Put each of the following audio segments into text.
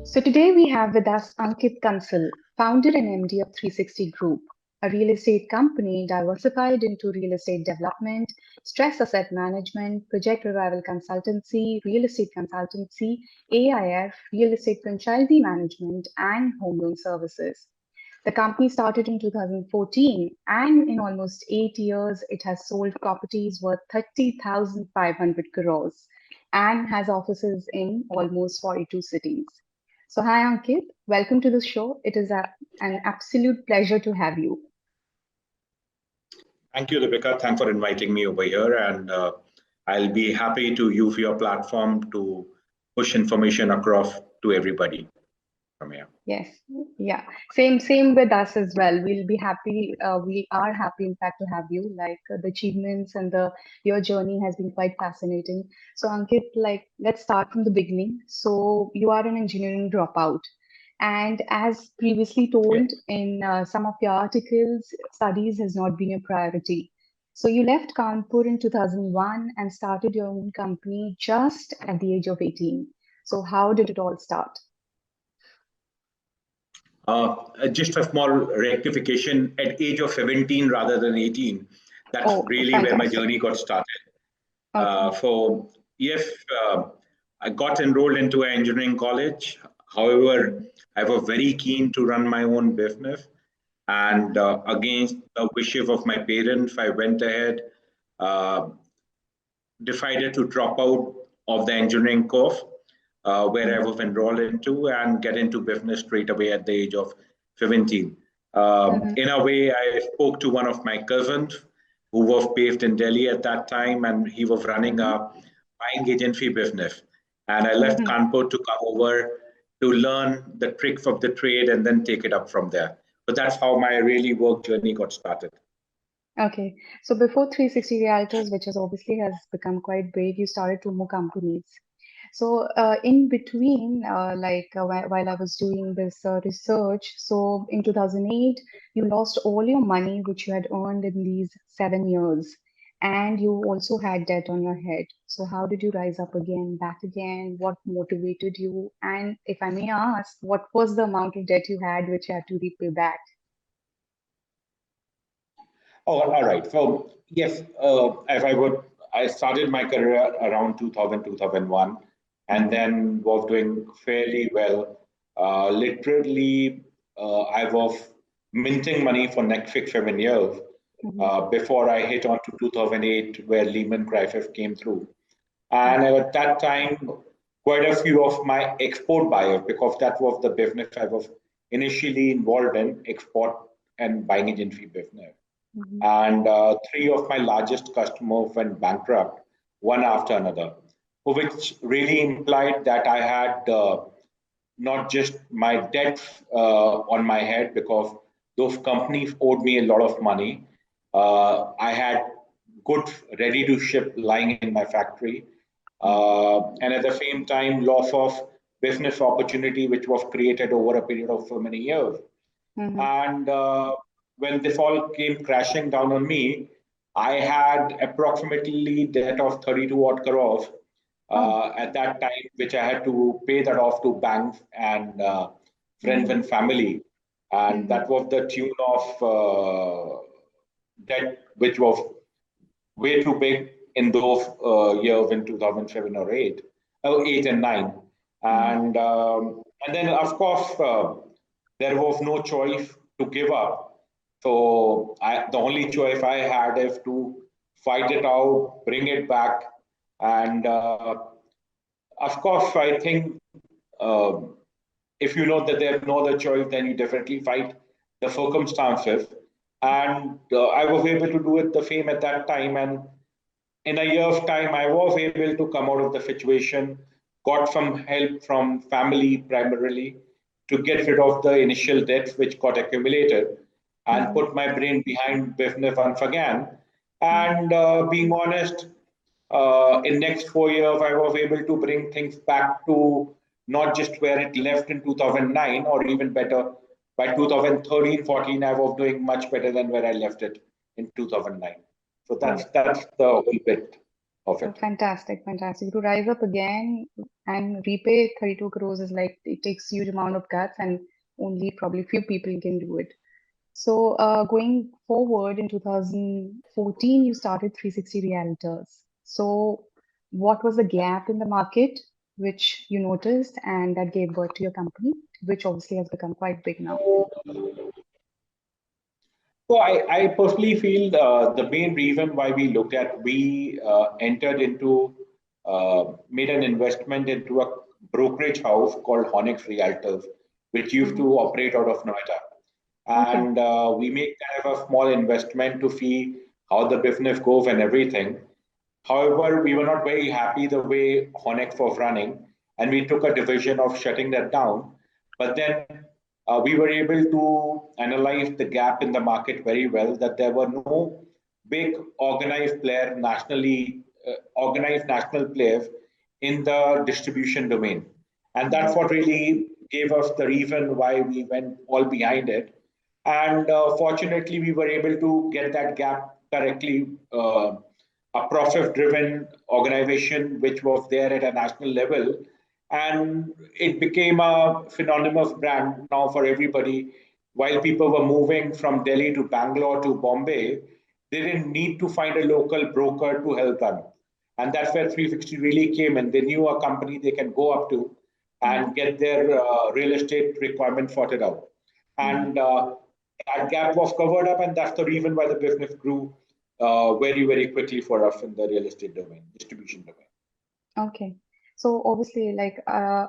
So today we have with us Ankit Kansal, founder and MD of 360 Group, a real estate company diversified into real estate development, stress asset management, project revival consultancy, real estate consultancy, AIF, real estate franchisee management, and home loan services. The company started in 2014, and in almost 8 years, it has sold properties worth 30,500 crores and has offices in almost 42 cities. So, hi Ankit, welcome to the show. It is an absolute pleasure to have you. Thank you, Deepika. Thanks for inviting me over here. And I'll be happy to use your platform to push information across to everybody from here. Yes, yeah, same with us as well. We'll be happy. We are happy, in fact, to have you. Like the achievements and the your journey has been quite fascinating. So, Ankit, like let's start from the beginning. So, you are an engineering dropout, and as previously Yeah. told in some of your articles, studies has not been a priority. So, you left Kanpur in 2001 and started your own company just at the age of 18. So, how did it all start? Just a small rectification at age of 17 rather than 18. That's Oh, really where my fantastic. journey got started. Okay. So yes, I got enrolled into an engineering college. However, Mhm. I was very keen to run my own business. And against the wishes of my parents, I went ahead, uh, decided to drop out of the engineering course where I Mhm. was enrolled into and get into business straight away at the age of 17. Mhm. In a way, I spoke to one of my cousins who was based in Delhi at that time, and he was running Mhm. a buying agency business. And I left Mhm. Kanpur to come over to learn the tricks of the trade and then take it up from there. So that's how my really work journey got started. Okay. So before 360 Realtors, which has obviously has become quite big, you started two more companies. So in between, while I was doing this research, so in 2008, you lost all your money which you had earned in these 7 years, and you also had debt on your head. So how did you rise up again, back again? What motivated you? And if I may ask, what was the amount of debt you had which you had to repay back? Oh, all right. So yes, as I started my career around 2000, 2001, and Mm-hmm. then was doing fairly well. Literally, I was minting money for next 6, 7 years Mm-hmm. before I hit on to 2008, where Lehman crisis came through. And Okay. at that time, quite a few of my export buyers, because that was the business I was initially involved in, export and buying agency business. Mm-hmm. And three of my largest customers went bankrupt, one after another, which really implied that I had not just my debts on my head because those companies owed me a lot of money. I had goods ready to ship lying in my factory. And at the same time, loss of business opportunity, which was created over a period of so many years. Mm-hmm. And when this all came crashing down on me, I had approximately debt of 32 odd crores Oh. at that time, which I had to pay that off to banks and friends Mm-hmm. and family. And Mm-hmm. that was the tune of debt, which was way too big in those years in 2007 or 8, 8 and 9. Mm-hmm. And then, of course, there was no choice to give up. So the only choice I had is to fight it out, bring it back. And of course, I think uh, if you know that there's no other choice, then you definitely fight the circumstances. And I was able to do it the same at that time. And in a year's time, I was able to come out of the situation, got some help from family primarily to get rid of the initial debts which got accumulated and Mm-hmm. put my brain behind business once again. Mm-hmm. And being honest, in next 4 years, I was able to bring things back to not just where it left in 2009 or even better. By 2013, 14, I was doing much better than where I left it in 2009. So that's the whole bit. of Oh, it. fantastic, fantastic. To rise up again and repay 32 crores is like it takes huge amount of guts and only probably few people can do it. So going forward in 2014, you started 360 Realtors. So what was the gap in the market which you noticed and that gave birth to your company, which obviously has become quite big now? So I personally feel the main reason why we entered into, made an investment into a brokerage house called Onyx Realtors, which used Mhm. to operate out of Noida. Okay. And we make kind of a small investment to see how the business goes and everything. However, we were not very happy the way Onyx was running, and we took a decision of shutting that down. But then we were able to analyze the gap in the market very well, that there were no big organized player nationally, organized national players in the distribution domain. And that's Mhm. what really gave us the reason why we went all behind it. And fortunately, we were able to get that gap correctly. A process driven organization which was there at a national level, and it became a synonymous brand now for everybody. While people were moving from Delhi to Bangalore to Bombay, they didn't need to find a local broker to help them. And that's where 360 really came in. They knew a company they can go up to and Mhm. get their real estate requirement sorted out. And Mhm. that gap was covered up, and that's the reason why the business grew very, very quickly for us in the real estate domain, distribution domain. Okay. So obviously, like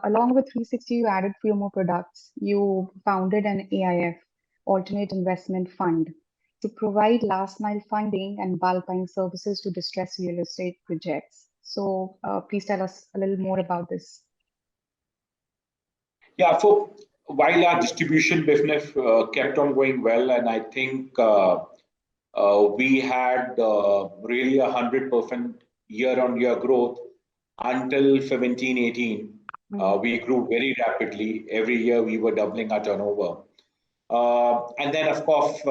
along with 360, you added few more products. You founded an AIF, Alternate Investment Fund, to provide last mile funding and bulk buying services to distressed real estate projects. So please tell us a little more about this. Yeah, so while our distribution business kept on going well, and I think we had really 100% year-on-year growth until 17-18. Mm, We grew very rapidly. Every year we were doubling our turnover. And then, of course,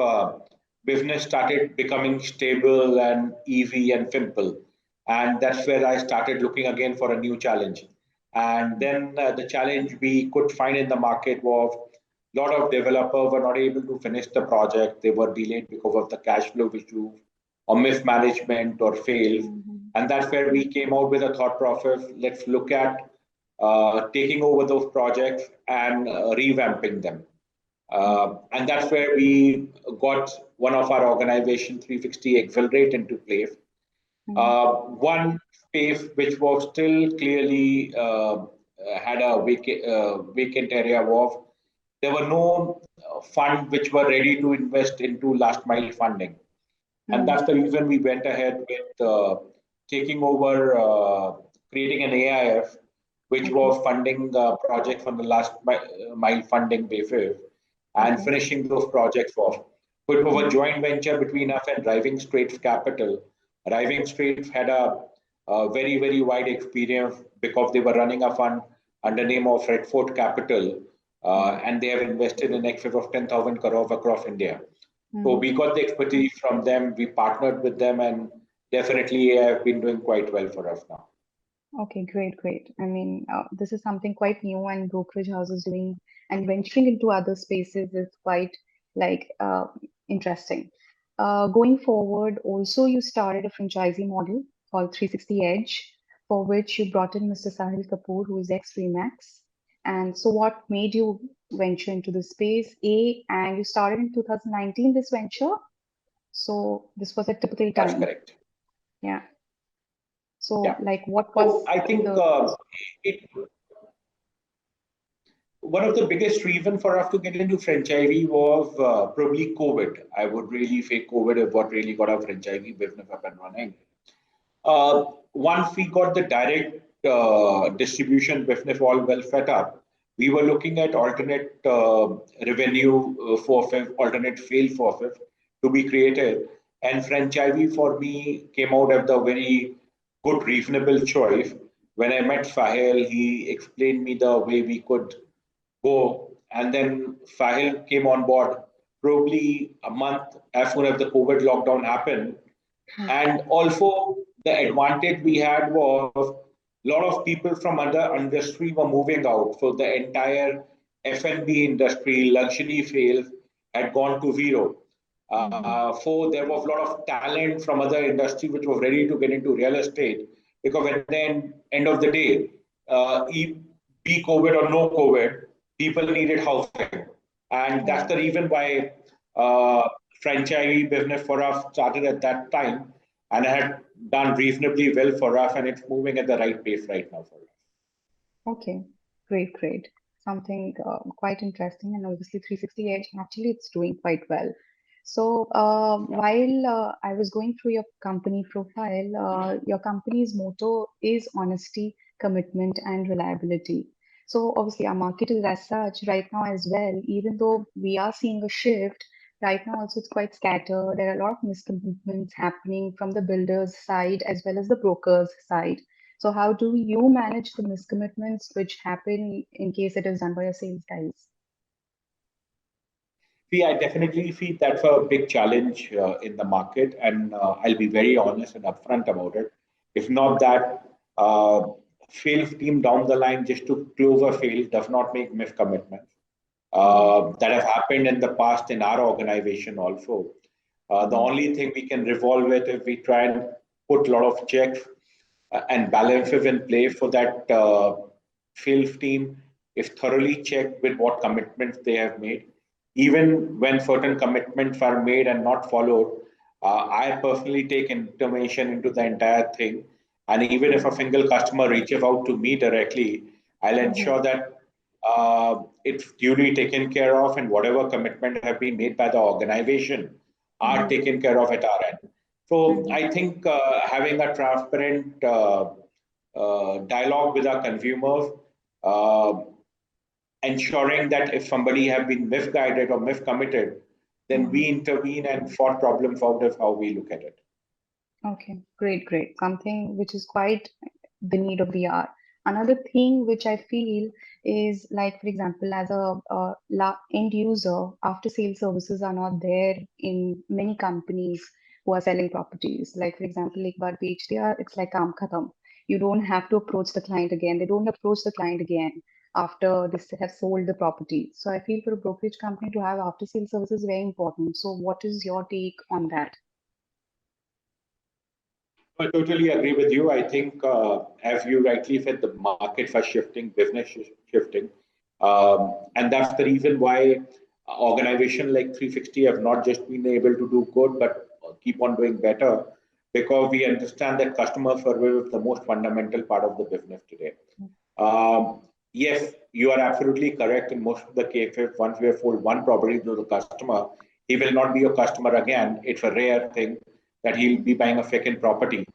business started becoming stable and easy and simple. And that's where I started looking again for a new challenge. And mm, then the challenge we could find in the market was a lot of developers were not able to finish the project. They were delayed because of the cash flow issue or mismanagement or fails. mhm, And that's where we came out with a thought process. Let's look at taking over those projects and revamping them. And that's where we got one of our organization 360 Accelerate into place. mm, One space which was still clearly had a vacant area was there were no fund which were ready to invest into last mile funding. And mm, that's the reason we went ahead with taking over, creating an AIF, which okay, was funding projects on the last mile funding basis and okay, finishing those projects off. So it was a mm, joint venture between us and Driving Straits Capital. Driving Straits had a very, very wide experience because they were running a fund under the name of Redford Capital, mm, and they have invested in excess of 10,000 crores across India. So mm. we got the expertise from them. We partnered with them, and definitely have been doing quite well for us now. Okay, great, great. I mean, this is something quite new, and brokerage houses doing and venturing into other spaces is quite like interesting. Going forward, also you started a franchisee model called 360 Edge, for which you brought in Mr. Sahil Kapoor, who is ex-Remax. And so, what made you venture into this space? And you started in 2019 this venture, so this was a typical That's time. correct. Yeah. So, Yeah. like, what So was I think the it one of the biggest reason for us to get into franchisee was probably COVID. I would really say COVID is what really got our franchisee business up and running. Once we got the direct distribution business all well set up, we were looking at alternate revenue sources, alternate sales sources to be created. And franchisee for me came out as the very good, reasonable choice. When I met Sahil, he explained me the way we could go. And then Sahil came on board probably a month as soon as the COVID lockdown happened. Hmm. And also the advantage we had was a lot of people from other industry were moving out. So the entire F&B industry, luxury sales had gone to zero. So there was a lot of talent from other industry which was ready to get into real estate, because at the end of the day, be COVID or no COVID, people needed housing. And that's the reason why franchisee business for us started at that time and had done reasonably well for us, and it's moving at the right pace right now for us. Okay, great, great. Something quite interesting, and obviously 360 Edge actually it's doing quite well. So while I was going through your company profile, your company's motto is honesty, commitment, and reliability. So obviously our market is as such right now as well, even though we are seeing a shift. Right now also it's quite scattered. There are a lot of miscommitments happening from the builders side as well as the brokers side. So how do you manage the miscommitments which happen in case it is done by your sales guys? See, I definitely see that's a big challenge in the market, and I'll be very honest and upfront about it. If not that, sales team down the line just to close a sale does not make miscommitments. That have happened in the past in our organization also. The only thing we can revolve it if we try and put a lot of checks and balances in place so that sales team is thoroughly checked with what commitments they have made. Even when certain commitments are made and not followed, I personally take intervention into the entire thing. And even if a single customer reaches out to me directly, I'll ensure that it's duly taken care of, and whatever commitment have been made by the organization are taken care of at our end. So I think having a transparent dialogue with our consumers, ensuring that if somebody have been misguided or miscommitted, then we intervene and sort problems out of how we look at it. Okay, great, great. Something which is quite the need of the hour. Another thing which I feel is like, for example, as a end user, after sale services are not there in many companies who are selling properties. Like, for example, एक बार बेच दिया, it's like काम खत्म. You don't have to approach the client again. They don't approach the client again after they have sold the property. So I feel for a brokerage company to have after sale services is very important. So what is your take on that? I totally agree with you. I think, as you rightly said, the markets are shifting, business is shifting. And that's the reason why organizations like 360 have not just been able to do good, but keep on doing better, because we understand that customer service is the most fundamental part of the business today. Yes, you are absolutely correct. In most of the cases, once we have sold one property to the customer, he will not be your customer again. It's a rare thing that he'll be buying a second property.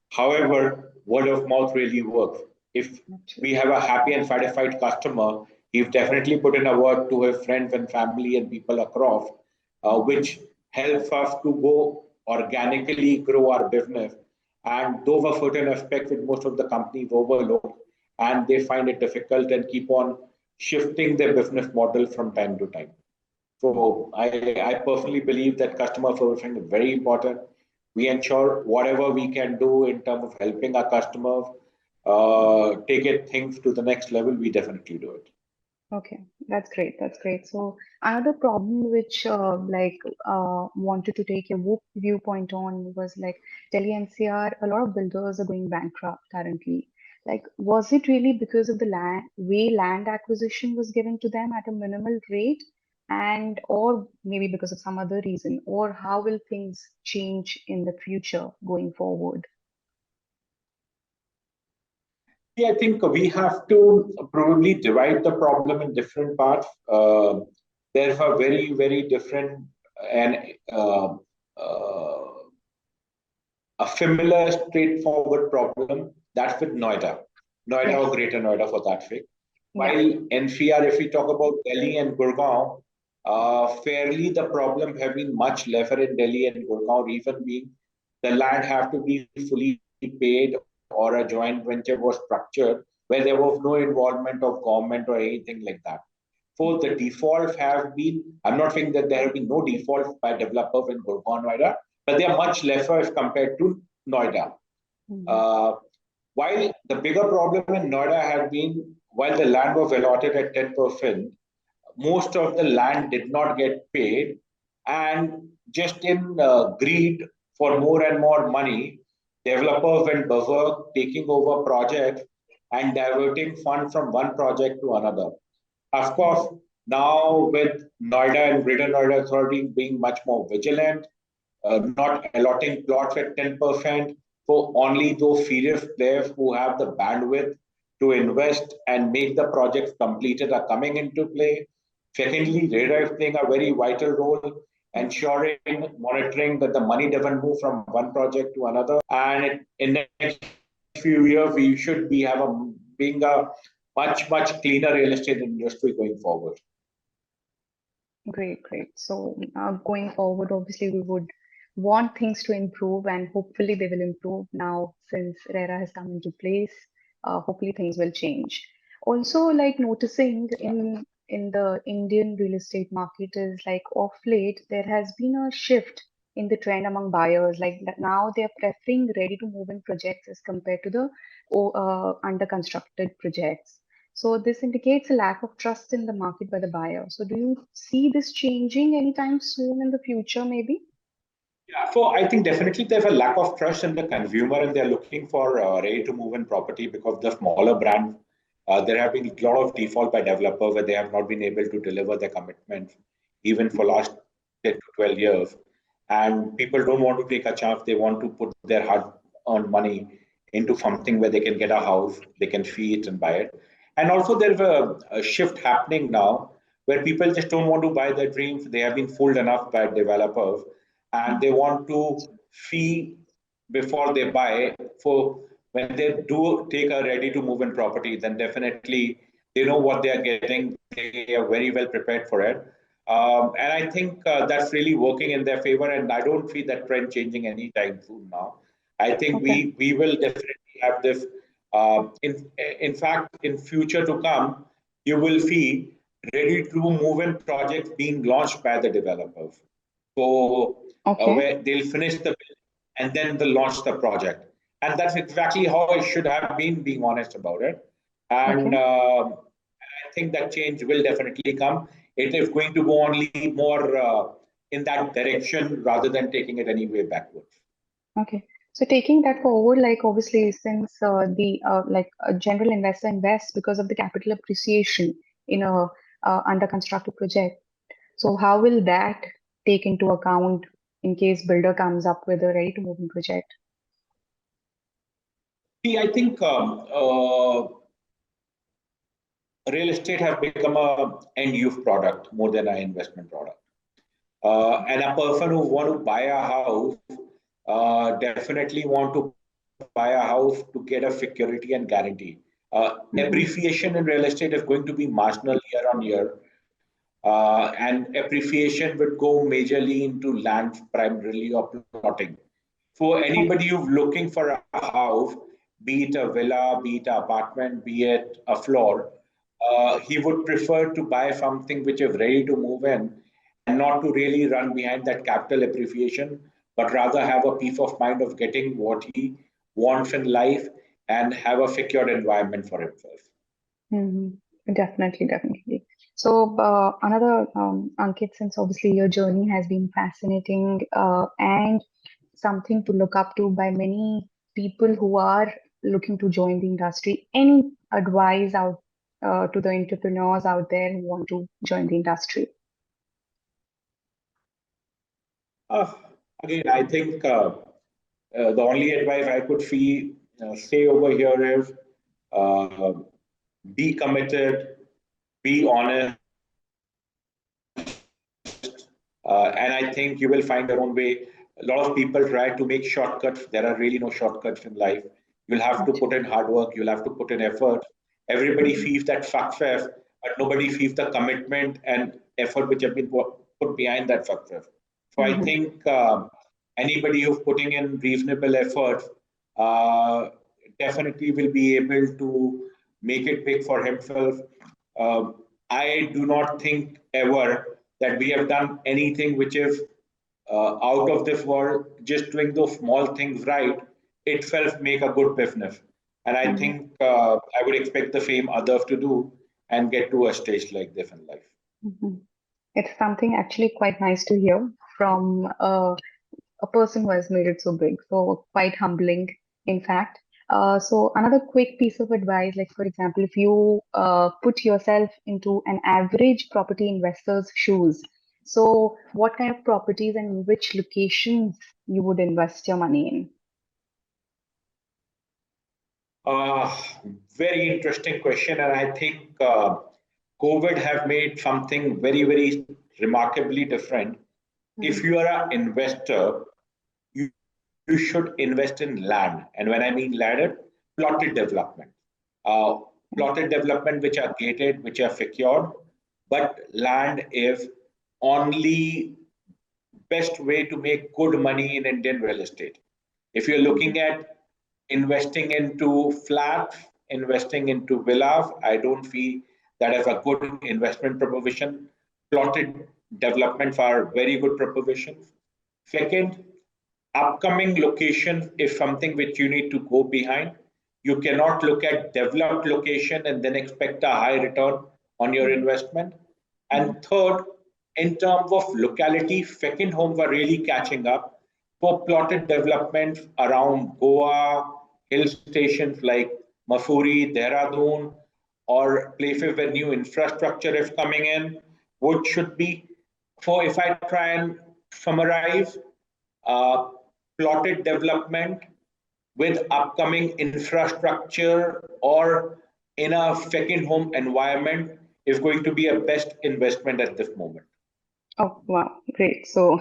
However, word of mouth really works. If we have a happy and satisfied customer, he's definitely put in a word to his friends and family and people across, which helps us to go organically grow our business. And those are certain aspects that most of the companies overlook, and they find it difficult and keep on shifting their business model from time to time. So I personally believe that customer servicing is very important. We ensure whatever we can do in terms of helping our customers take it things to the next level, we definitely do it. Okay, that's great. That's great. So another problem which wanted to take your viewpoint on was like Delhi NCR, a lot of builders are going bankrupt currently. Like, was it really because of the land acquisition was given to them at a minimal rate, and or maybe because of some other reason, or how will things change in the future going forward? Yeah, I think we have to probably divide the problem in different parts. There's a very, very different and a similar straightforward problem that's with Noida or Greater Noida for that sake. While NCR, if we talk about Delhi and Gurgaon, fairly the problem have been much lesser in Delhi and Gurgaon, reason being the land have to be fully paid or a joint venture was structured where there was no involvement of government or anything like that. So the defaults have been, I'm not saying that there have been no defaults by developers in Gurgaon, Noida, but they are much lesser as compared to Noida. Uh, while the bigger problem in Noida had been, while the land was allotted at 10%, most of the land did not get paid. And just in greed for more and more money, developers went berserk, taking over projects and diverting funds from one project to another. Of course, now with Noida and Greater Noida Authority being much more vigilant, not allotting plots at 10% for only those serious players who have the bandwidth to invest and make the projects completed are coming into play. Secondly, radar is playing a very vital role, ensuring, monitoring that the money doesn't move from one project to another. And in the next few years, we should be being a much cleaner real estate industry going forward. Great, great. So going forward, obviously, we would want things to improve, and hopefully they will improve now since RERA has come into place. Hopefully things will change. Also, like noticing in the Indian real estate market is like of late there has been a shift in the trend among buyers. Like that now they are preferring ready to move in projects as compared to the under constructed projects. So this indicates a lack of trust in the market by the buyer. So do you see this changing anytime soon in the future, maybe? Yeah, so I think definitely there's a lack of trust in the consumer, and they're looking for ready to move in property because the smaller brands, there have been a lot of default by developers where they have not been able to deliver their commitments even for last 10 to 12 years. And people don't want to take a chance. They want to put their hard-earned money into something where they can get a house, they can see it and buy it. And also there's a shift happening now where people just don't want to buy their dreams. They have been fooled enough by developers and they want to see before they buy. So when they do take a ready to move in property, then definitely they know what they are getting. They are very well prepared for it. And I think that's really working in their favor. And I don't see that trend changing anytime soon now. I think Okay. we will definitely have this. In fact, in future to come, you will see ready to move in projects being launched by the developers. So Okay. where they'll finish the bill and then they'll launch the project. And that's exactly how it should have been, being honest about it. And Okay. I think that change will definitely come. It is going to go only more in that direction rather than taking it any way backwards. Okay. So taking that forward, like obviously since the like a general investor invests because of the capital appreciation in a under constructed project. So how will that take into account in case builder comes up with a ready to move in project? See, I think real estate has become a end use product more than an investment product. And a person who want to buy a house definitely want to buy a house to get a security and guarantee. Appreciation in real estate is going to be marginal year on year, and appreciation would go majorly into land, primarily or plotting. For anybody who's looking for a house, be it a villa, be it an apartment, be it a floor, he would prefer to buy something which is ready to move in and not to really run behind that capital appreciation, but rather have a peace of mind of getting what he wants in life and have a secure environment for himself. Definitely, definitely. So, another Ankit, since obviously your journey has been fascinating and something to look up to by many people who are looking to join the industry, any advice out to the entrepreneurs out there who want to join the industry? Uh, Again, I think the only advice I could say over here is uh, be committed, be honest, and I think you will find your own way. A lot of people try to make shortcuts. There are really no shortcuts in life. You'll have to put in hard work. You'll have to put in effort. Everybody Mhm. sees that success, but nobody sees the commitment and effort which have been put behind that success. So I Mhm. think anybody who's putting in reasonable effort uh, definitely will be able to make it big for himself. I do not think ever that we have done anything which is out of this world. Just doing those small things right itself make a good business. And I think I would expect the same others to do and get to a stage like this in life. It's something actually quite nice to hear from a person who has made it so big. So quite humbling, in fact. So another quick piece of advice, like for example, if you put yourself into an average property investor's shoes, so what kind of properties and which locations you would invest your money in? Very interesting question, and I think COVID have made something very, very remarkably different. If you are an investor, you should invest in land. And when I mean land, plotted development. Plotted development which are gated, which are secured, but land is only best way to make good money in Indian real estate. If you're looking at investing into flats, investing into villas, I don't feel that as a good investment proposition. Plotted developments are very good propositions. Second, upcoming location is something which you need to go behind. You cannot look at developed location and then expect a high return on your investment. And third, in terms of locality, second homes are really catching up. For plotted developments around Goa, hill stations like Mussoorie, Dehradun, or places where new infrastructure is coming in, which should be, so if I try and summarize, plotted development with upcoming infrastructure or in a second home environment is going to be a best investment at this moment. Oh, wow, great. So,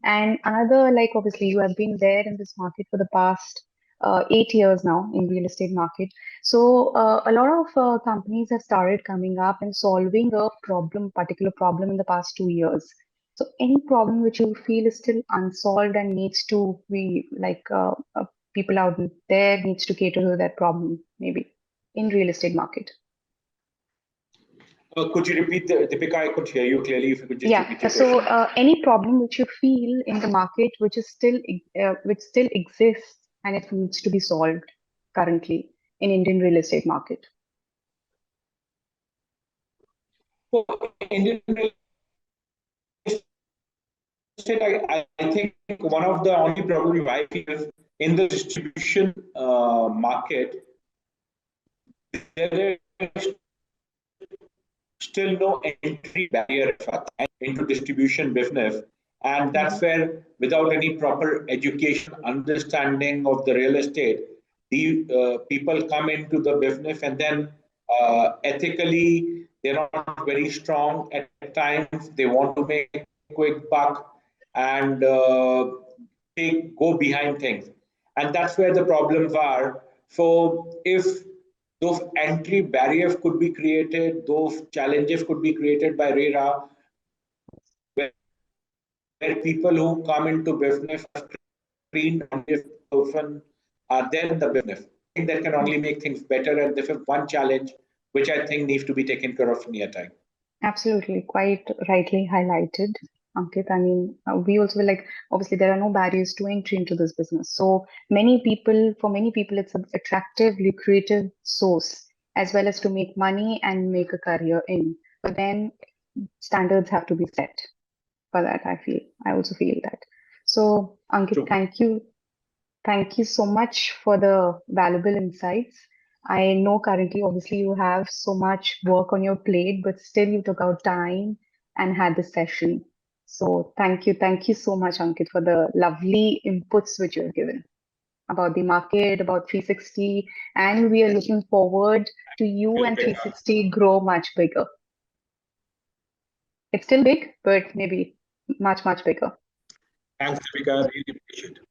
and another, like obviously you have been there in this market for the past 8 years now in real estate market. So a lot of companies have started coming up and solving a particular problem in the past 2 years. So any problem which you feel is still unsolved and needs to be like people out there needs to cater to that problem, maybe in real estate market. Could you repeat, Deepika? I could hear you clearly. If you could just repeat your so question. any problem which you feel in the market which still exists and it needs to be solved currently in Indian real estate market. For Indian real estate, I think one of the only problems I feel is in the distribution market, there is still no entry barrier into distribution business. And that's where, without any proper education, understanding of the real estate, the people come into the business and then ethically, they're not very strong at times. They want to make quick buck and go behind things. And that's where the problems are. So if those entry barriers could be created, those challenges could be created by RERA, where people who come into business are trained on this person are there in the business. I think that can only make things better, and this is one challenge which I think needs to be taken care of near time. Absolutely, quite rightly highlighted, Ankit. I mean, we also like, obviously, there are no barriers to entry into this business. So for many people, it's an attractive, lucrative source, as well as to make money and make a career in. But then standards have to be set for that, I also feel that. So Ankit, True. Thank you so much for the valuable insights. I know currently, obviously, you have so much work on your plate, but still you took out time and had this session. So thank you so much, Ankit, for the lovely inputs which you have given about the market, about 360, and we are looking forward to you and 360 grow much bigger. It's still big, but maybe much, much bigger. Thanks, Deepika. Really appreciate it.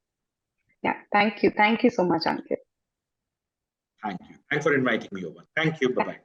Yeah, thank you. Thank you so much, Ankit. Thank you. Thanks for inviting me over. Thank you. Bye-bye.